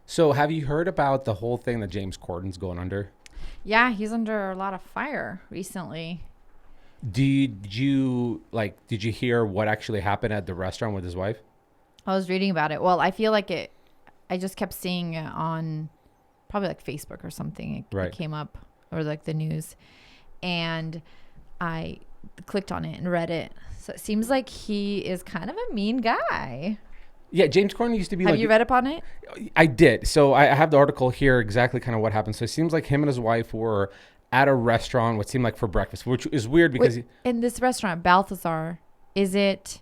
So have you heard about the whole thing that James Corden's going under? Yeah, he's under a lot of fire recently. Did you hear what actually happened at the restaurant with his wife? I was reading about it. Well, I feel like I just kept seeing it on probably like Facebook or something. It Right. came up, or like the news. And I clicked on it and read it. So it seems like he is kind of a mean guy. Yeah, James Corden used to be Have like you read upon it? I did. So I have the article here exactly kind of what happened. So it seems like him and his wife were at a restaurant, what seemed like for breakfast, which is weird because Wait, in this restaurant, Balthazar, is it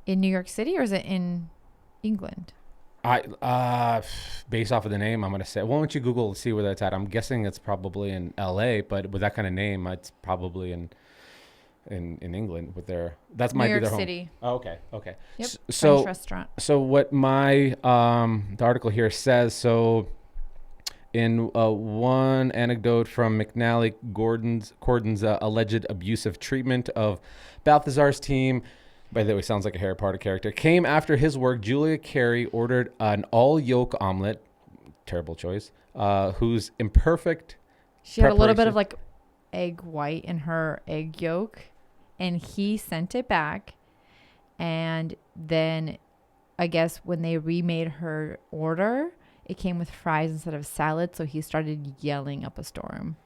in New York City or is it in England? based off of the name, I'm gonna say. Why don't you Google to see where that's at? I'm guessing it's probably in L.A., but with that kind of name, it's probably in England with their that New might be York their home. City. Oh, okay, okay. Yep. So French restaurant. so what my the article here says. So in one anecdote from McNally, Corden's alleged abusive treatment of Balthazar's team, by the way, sounds like a Harry Potter character, came after his work. Julia Carey ordered an all yolk omelet, terrible choice, whose imperfect She had a little bit preparation- of like egg white in her egg yolk, and he sent it back. And then I guess when they remade her order, it came with fries instead of salad. So he started yelling up a storm.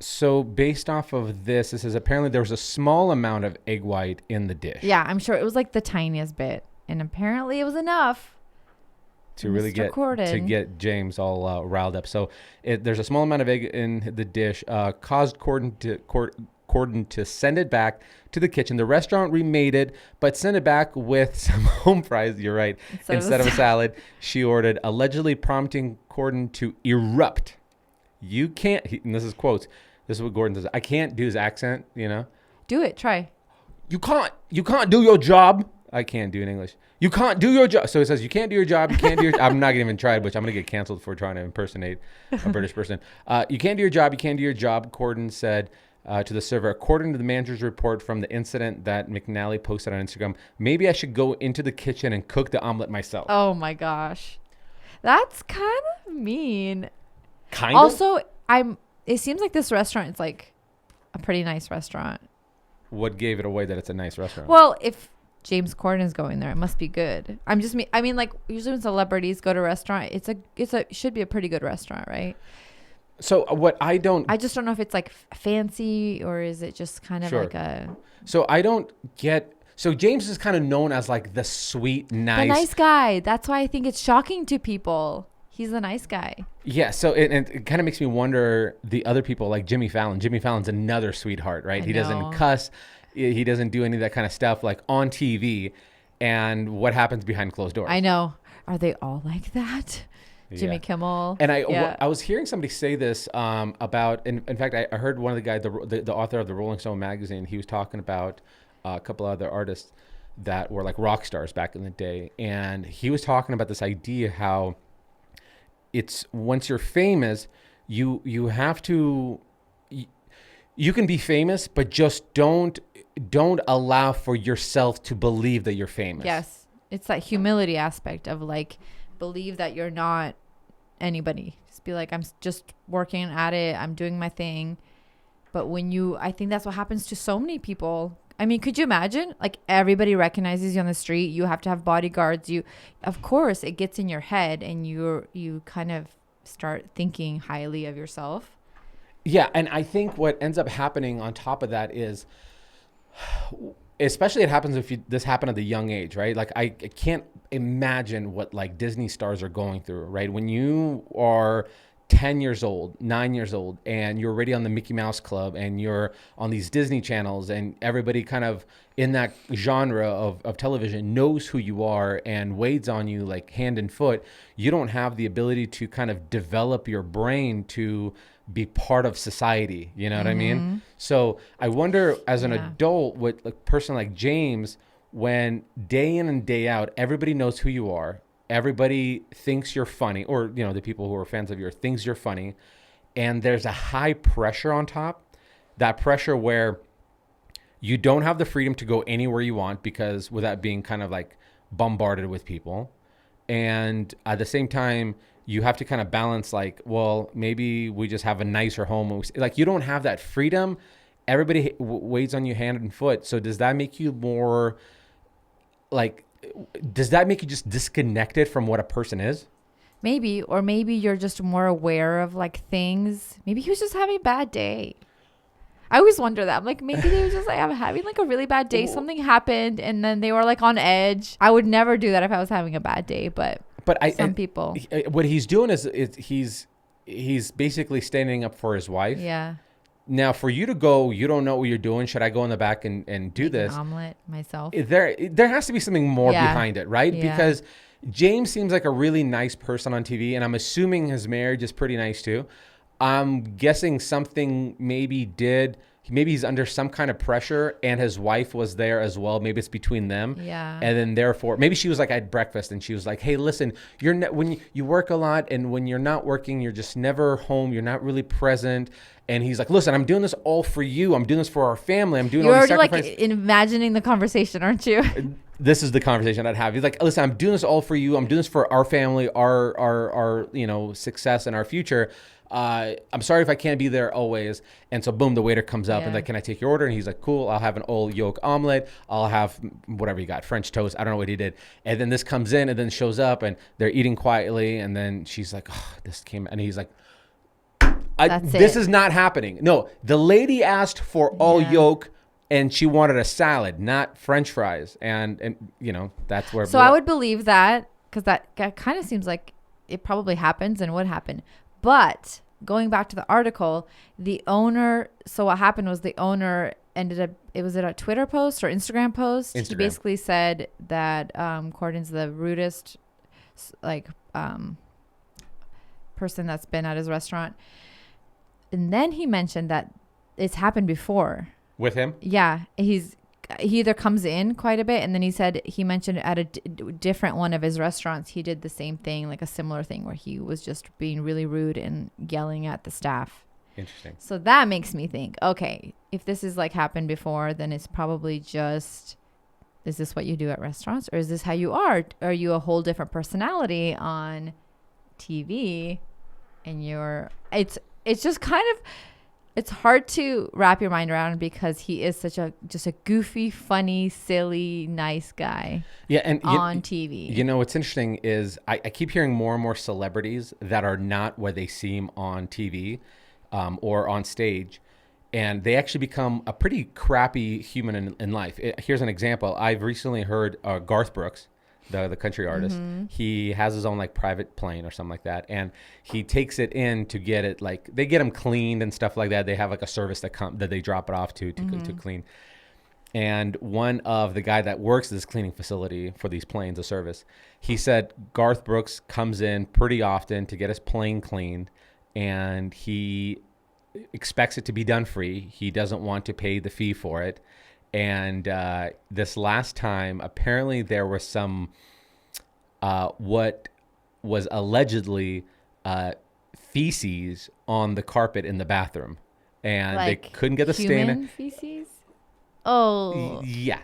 So based off of this, it says apparently there was a small amount of egg white in the dish Yeah, I'm sure it was like the tiniest bit. And apparently it was enough. to really Mr. Corden. get James all riled up. So there's a small amount of egg in the dish, caused Corden to send it back to the kitchen. The restaurant remade it, but sent it back with some home fries. You're right. Instead of a salad, she ordered, allegedly prompting Corden to erupt. You can't, and this is quotes. This is what Gordon says. I can't do his accent, you know. Do it. Try. You can't do your job. I can't do it in English. You can't do your job. So it says you can't do your job. You can't do your. I'm not gonna even try it, which I'm gonna get canceled for trying to impersonate a British person. You can't do your job. You can't do your job. Corden said to the server, according to the manager's report from the incident that McNally posted on Instagram. Maybe I should go into the kitchen and cook the omelet myself. Oh my gosh. That's kind of mean. Kind of. Also, it seems like this restaurant is like a pretty nice restaurant. What gave it away that it's a nice restaurant? Well, if James Corden is going there, it must be good. I mean, like usually when celebrities go to a restaurant, should be a pretty good restaurant, right? So what I just don't know if it's like fancy or is it just kind of Sure. like a So I don't get. So James is kind of known as like the sweet, the nice guy. That's why I think it's shocking to people. He's a nice guy. Yeah. So it kind of makes me wonder the other people like Jimmy Fallon. Jimmy Fallon's another sweetheart, right? I He doesn't know. cuss. He doesn't do any of that kind of stuff like on TV. And what happens behind closed doors? I know. Are they all like that? Jimmy Yeah. Kimmel. And Yeah. I was hearing somebody say this about, in fact, I heard one of the guys, the author of the Rolling Stone magazine, he was talking about a couple other artists that were like rock stars back in the day. And he was talking about this idea how it's once you're famous, you have to, you can be famous, but just don't allow for yourself to believe that you're famous. Yes. It's that humility aspect of like, believe that you're not anybody. Just be like, I'm just working at it. I'm doing my thing. But I think that's what happens to so many people. I mean, could you imagine? Like everybody recognizes you on the street. You have to have bodyguards. Of course, it gets in your head and you kind of start thinking highly of yourself. Yeah, and I think what ends up happening on top of that is, especially it happens if this happened at a young age, right? Like I can't imagine what like Disney stars are going through, right? When you are 10 years old, 9 years old, and you're already on the Mickey Mouse Club and you're on these Disney channels and everybody kind of in that genre of television knows who you are and waits on you like hand and foot, you don't have the ability to kind of develop your brain to be part of society. You know what I mean? So I wonder as an adult with a person like James, when day in and day out, everybody knows who you are. Everybody thinks you're funny, or, you know, the people who are fans of yours thinks you're funny. And there's a high pressure on top, that pressure where you don't have the freedom to go anywhere you want because without being kind of like bombarded with people. and at the same time, you have to kind of balance like, well, maybe we just have a nicer home. Like you don't have that freedom. Everybody waits on you hand and foot. So does that make you more like, does that make you just disconnected from what a person is? Maybe, or maybe you're just more aware of like things. Maybe he was just having a bad day. I always wonder that. I'm like, maybe they were just like, I'm having like a really bad day. Something happened and then they were like on edge. I would never do that if I was having a bad day, but some people. What he's doing is he's basically standing up for his wife. Yeah. Now, for you to go, you don't know what you're doing. Should I go in the back and do Make this? an omelet myself. There has to be something more behind it, right? Yeah. Because James seems like a really nice person on TV, and I'm assuming his marriage is pretty nice too. I'm guessing something maybe he's under some kind of pressure, and his wife was there as well. Maybe it's between them. Yeah. And then therefore, maybe she was like at breakfast, and she was like, "Hey, listen, when you work a lot, and when you're not working, you're just never home. You're not really present." And he's like, "Listen, I'm doing this all for you. I'm doing this for our family. I'm doing all these sacrifices." You're already like imagining the conversation, aren't you? This is the conversation I'd have. He's like, "Listen, I'm doing this all for you. I'm doing this for our family, our success and our future. I'm sorry if I can't be there always." And so boom, the waiter comes up and like, "Can I take your order?" And he's like, "Cool, I'll have an all yolk omelet. I'll have whatever you got, French toast." I don't know what he did. And then this comes in and then shows up and they're eating quietly. And then she's like, "Oh, this came," and he's like, "This is not happening." No, the lady asked for all yolk and she wanted a salad, not French fries. And that's where. So I would believe that because that kind of seems like it probably happens and would happen. But going back to the article, the owner, so what happened was the owner ended up, was it a Twitter post or Instagram post? He basically said that Corden's the rudest person that's been at his restaurant. And then he mentioned that it's happened before. With him? Yeah. He either comes in quite a bit, and then he mentioned at a different one of his restaurants, he did the same thing, like a similar thing where he was just being really rude and yelling at the staff. Interesting. So that makes me think, okay, if this is like happened before, then it's probably just, is this what you do at restaurants, or is this how you are? Are you a whole different personality on TV? And it's just kind of, it's hard to wrap your mind around because he is just a goofy, funny, silly, nice guy. Yeah, and on TV. What's interesting is I keep hearing more and more celebrities that are not what they seem on TV or on stage, and they actually become a pretty crappy human in life. Here's an example. I've recently heard Garth Brooks, the country artist. Mm-hmm. He has his own like private plane or something like that, and he takes it in to get it, like they get him cleaned and stuff like that. They have like a service that they drop it off to clean. And one of the guy that works at this cleaning facility for these planes, a service, he said Garth Brooks comes in pretty often to get his plane cleaned, and he expects it to be done free. He doesn't want to pay the fee for it. And this last time, apparently there was some what was allegedly feces on the carpet in the bathroom, and like they couldn't get the stain. Human feces? Oh, yeah.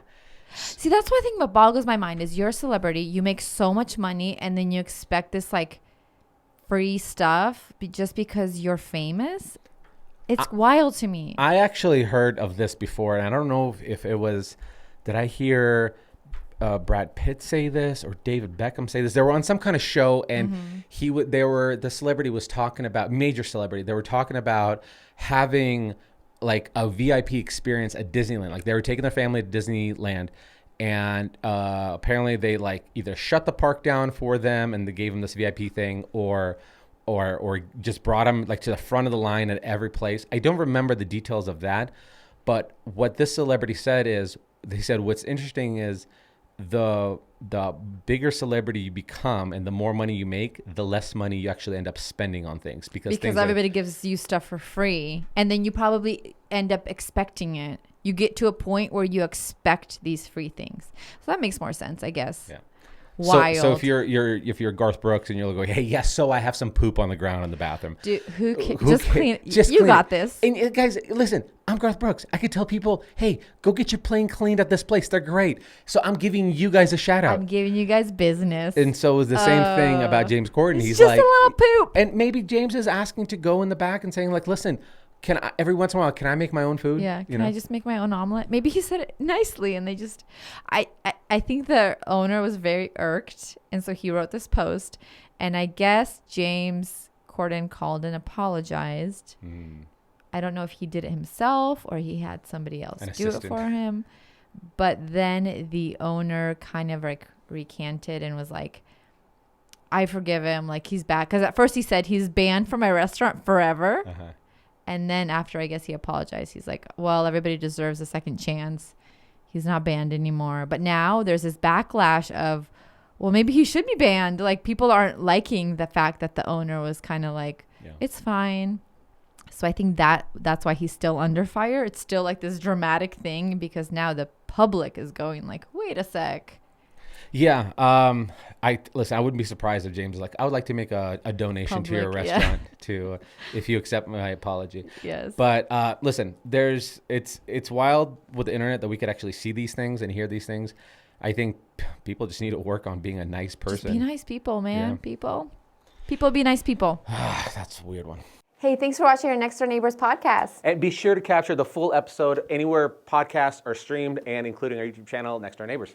See, that's what I think what boggles my mind is you're a celebrity, you make so much money, and then you expect this like free stuff just because you're famous. It's wild to me. I actually heard of this before, and I don't know if it was, did I hear Brad Pitt say this or David Beckham say this? They were on some kind of show, and the celebrity was talking about, major celebrity, they were talking about having like a VIP experience at Disneyland. Like they were taking their family to Disneyland, and apparently they like either shut the park down for them and they gave them this VIP thing, or just brought them like to the front of the line at every place. I don't remember the details of that, but what this celebrity said is, they said what's interesting is the bigger celebrity you become and the more money you make, the less money you actually end up spending on things because everybody gives you stuff for free, and then you probably end up expecting it. You get to a point where you expect these free things. So that makes more sense, I guess. Yeah. wild. So if you're Garth Brooks and you're like, hey, yes, so I have some poop on the ground in the bathroom. Dude, just clean it. You clean got it. this. And guys, listen, I'm Garth Brooks. I could tell people, hey, go get your plane cleaned at this place. They're great. So I'm giving you guys a shout out. I'm giving you guys business. And so it was the same thing about James Corden. It's He's just like, a little poop. and maybe James is asking to go in the back and saying like, listen, every once in a while, can I make my own food? Yeah. Can I just make my own omelet? Maybe he said it nicely and they just, I think the owner was very irked. And so he wrote this post. And I guess James Corden called and apologized. I don't know if he did it himself or he had somebody else do it for him. But then the owner kind of like recanted and was like, I forgive him. Like he's back. Because at first he said he's banned from my restaurant forever. And then after I guess he apologized, he's like, well, everybody deserves a second chance. He's not banned anymore. But now there's this backlash of, well, maybe he should be banned. Like people aren't liking the fact that the owner was kind of like, it's fine. So I think that's why he's still under fire. It's still like this dramatic thing because now the public is going like, wait a sec. Yeah. I wouldn't be surprised if James was like, I would like to make a donation to your restaurant if you accept my apology. Yes. But listen, it's wild with the internet that we could actually see these things and hear these things. I think people just need to work on being a nice person. Just be nice people, man. Yeah. People be nice people. That's a weird one. Hey, thanks for watching our Next Door Neighbors podcast. And be sure to capture the full episode anywhere podcasts are streamed and including our YouTube channel, Next Door Neighbors.